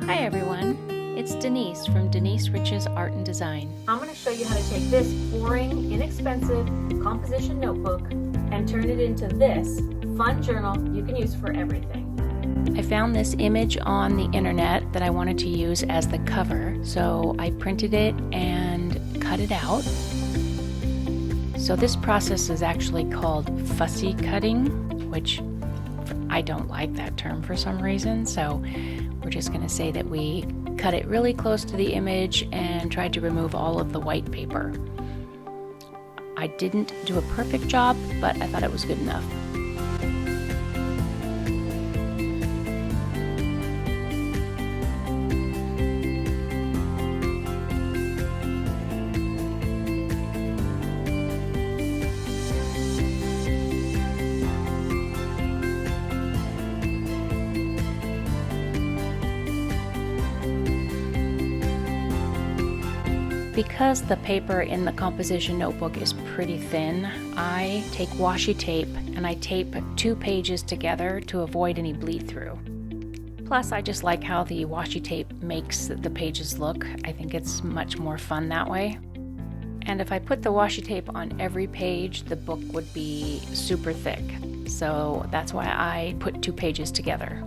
Hi everyone, it's Denise from Denise Rich's Art and Design. I'm going to show you how to take this boring, inexpensive composition notebook and turn it into this fun journal you can use for everything. I found this image on the internet that I wanted to use as the cover, so I printed it and cut it out. So this process is actually called fussy cutting, which I don't like that term for some reason, so we're just going to say that we cut it really close to the image and tried to remove all of the white paper. I didn't do a perfect job, but I thought it was good enough. Because the paper in the composition notebook is pretty thin, I take washi tape and I tape 2 pages together to avoid any bleed through. Plus, I just like how the washi tape makes the pages look. I think it's much more fun that way. And if I put the washi tape on every page, the book would be super thick. So that's why I put 2 pages together.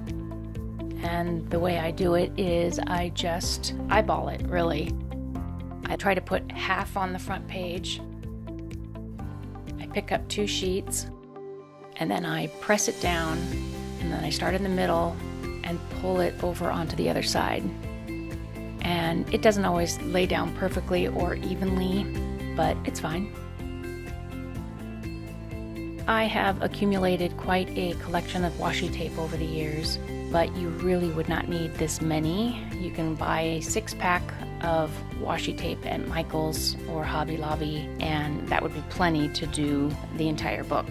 And the way I do it is I just eyeball it, really. I try to put half on the front page. I pick up 2 sheets and then I press it down, and then I start in the middle and pull it over onto the other side. And it doesn't always lay down perfectly or evenly, but it's fine. I have accumulated quite a collection of washi tape over the years, but you really would not need this many. You can buy a 6-pack of washi tape at Michael's or Hobby Lobby, and that would be plenty to do the entire book.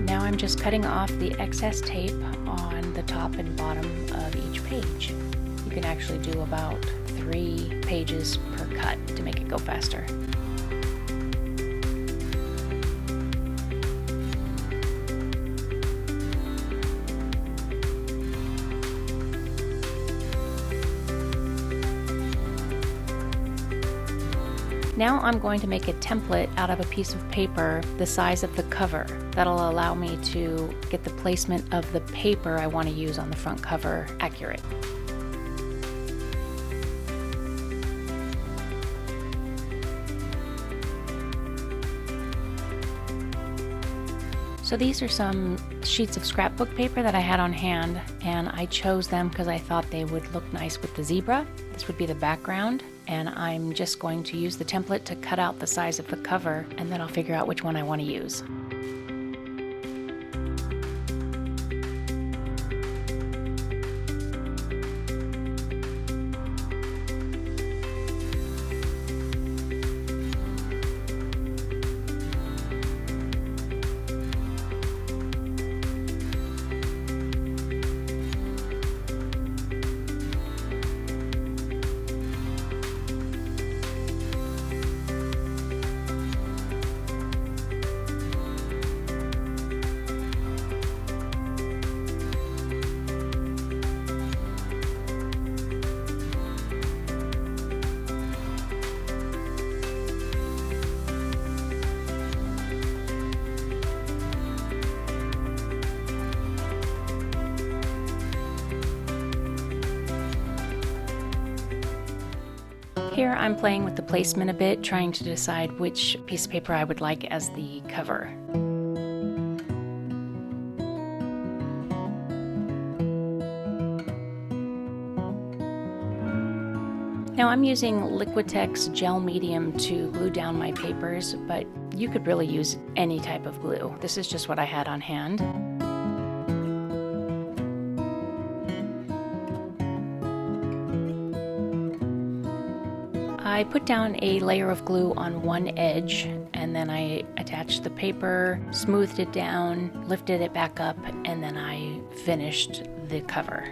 Now I'm just cutting off the excess tape on the top and bottom of each page. You can actually do about 3 pages per cut to make it go faster. Now I'm going to make a template out of a piece of paper the size of the cover. That'll allow me to get the placement of the paper I want to use on the front cover accurate. So these are some sheets of scrapbook paper that I had on hand, and I chose them because I thought they would look nice with the zebra. This would be the background, and I'm just going to use the template to cut out the size of the cover, and then I'll figure out which one I want to use. Here I'm playing with the placement a bit, trying to decide which piece of paper I would like as the cover. Now I'm using Liquitex gel medium to glue down my papers, but you could really use any type of glue. This is just what I had on hand. I put down a layer of glue on one edge, and then I attached the paper, smoothed it down, lifted it back up, and then I finished the cover.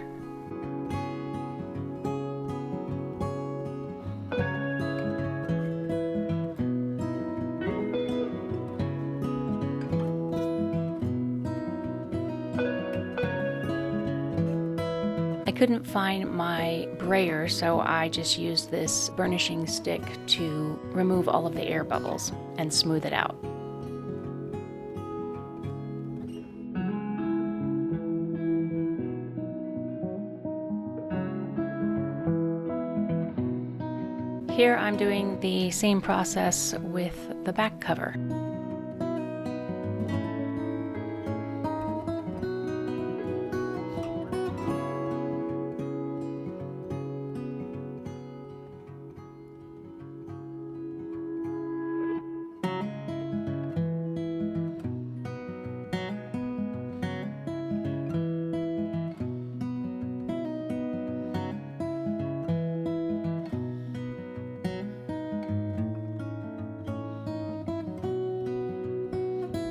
couldn't find my brayer, so I just used this burnishing stick to remove all of the air bubbles and smooth it out. Here I'm doing the same process with the back cover.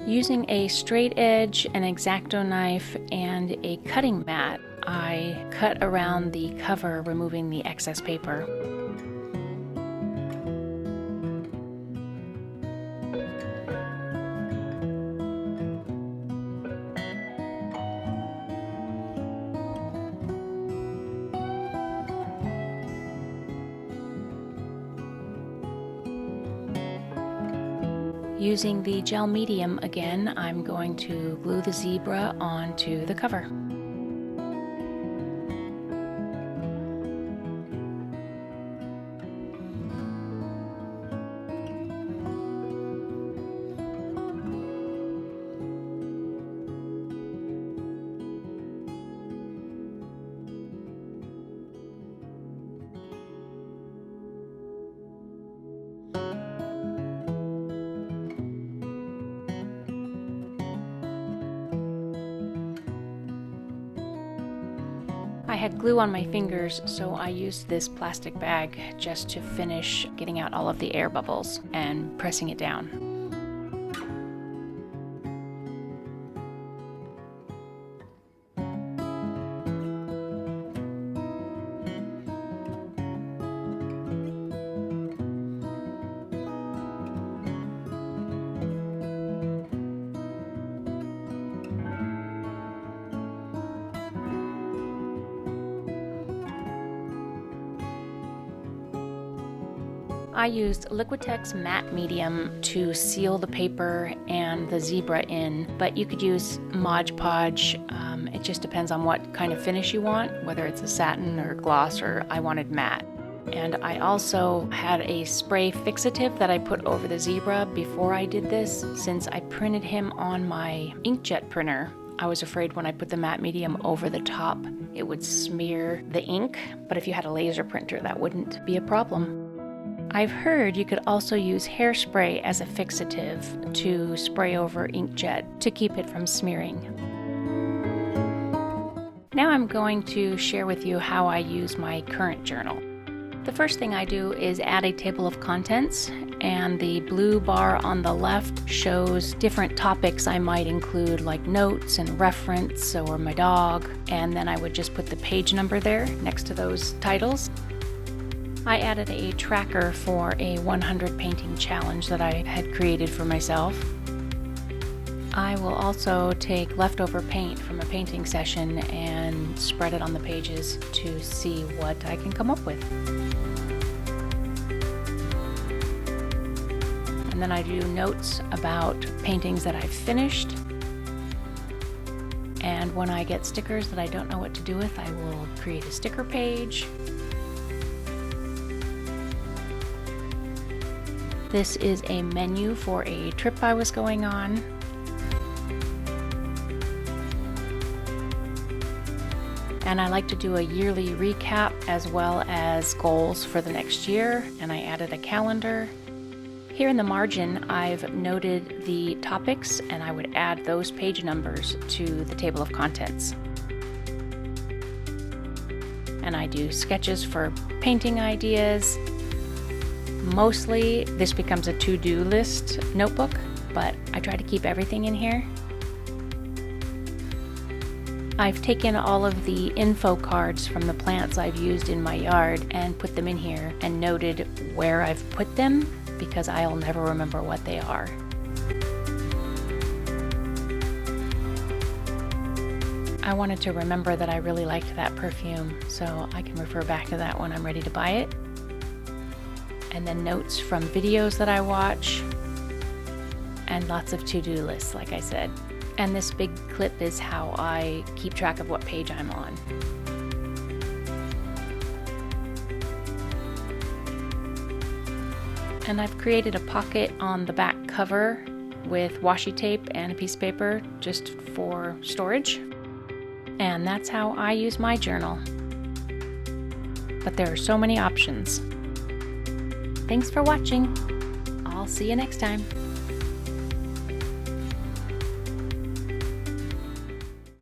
Using a straight edge, an X-Acto knife, and a cutting mat, I cut around the cover, removing the excess paper. Using the gel medium again, I'm going to glue the zebra onto the cover. I had glue on my fingers, so I used this plastic bag just to finish getting out all of the air bubbles and pressing it down. I used Liquitex matte medium to seal the paper and the zebra in, but you could use Mod Podge. It just depends on what kind of finish you want, whether it's a satin or gloss, or I wanted matte. And I also had a spray fixative that I put over the zebra before I did this. Since I printed him on my inkjet printer, I was afraid when I put the matte medium over the top, it would smear the ink, but if you had a laser printer, that wouldn't be a problem. I've heard you could also use hairspray as a fixative to spray over inkjet to keep it from smearing. Now I'm going to share with you how I use my current journal. The first thing I do is add a table of contents, and the blue bar on the left shows different topics I might include, like notes and reference or my dog, and then I would just put the page number there next to those titles. I added a tracker for a 100 painting challenge that I had created for myself. I will also take leftover paint from a painting session and spread it on the pages to see what I can come up with. And then I do notes about paintings that I've finished. And when I get stickers that I don't know what to do with, I will create a sticker page. This is a menu for a trip I was going on. And I like to do a yearly recap as well as goals for the next year, and I added a calendar. Here in the margin, I've noted the topics, and I would add those page numbers to the table of contents. And I do sketches for painting ideas. Mostly this becomes a to-do list notebook, but I try to keep everything in here. I've taken all of the info cards from the plants I've used in my yard and put them in here and noted where I've put them, because I'll never remember what they are. I wanted to remember that I really liked that perfume, so I can refer back to that when I'm ready to buy it. And then notes from videos that I watch, and lots of to-do lists, like I said. And this big clip is how I keep track of what page I'm on. And I've created a pocket on the back cover with washi tape and a piece of paper just for storage. And that's how I use my journal. But there are so many options. Thanks for watching. I'll see you next time.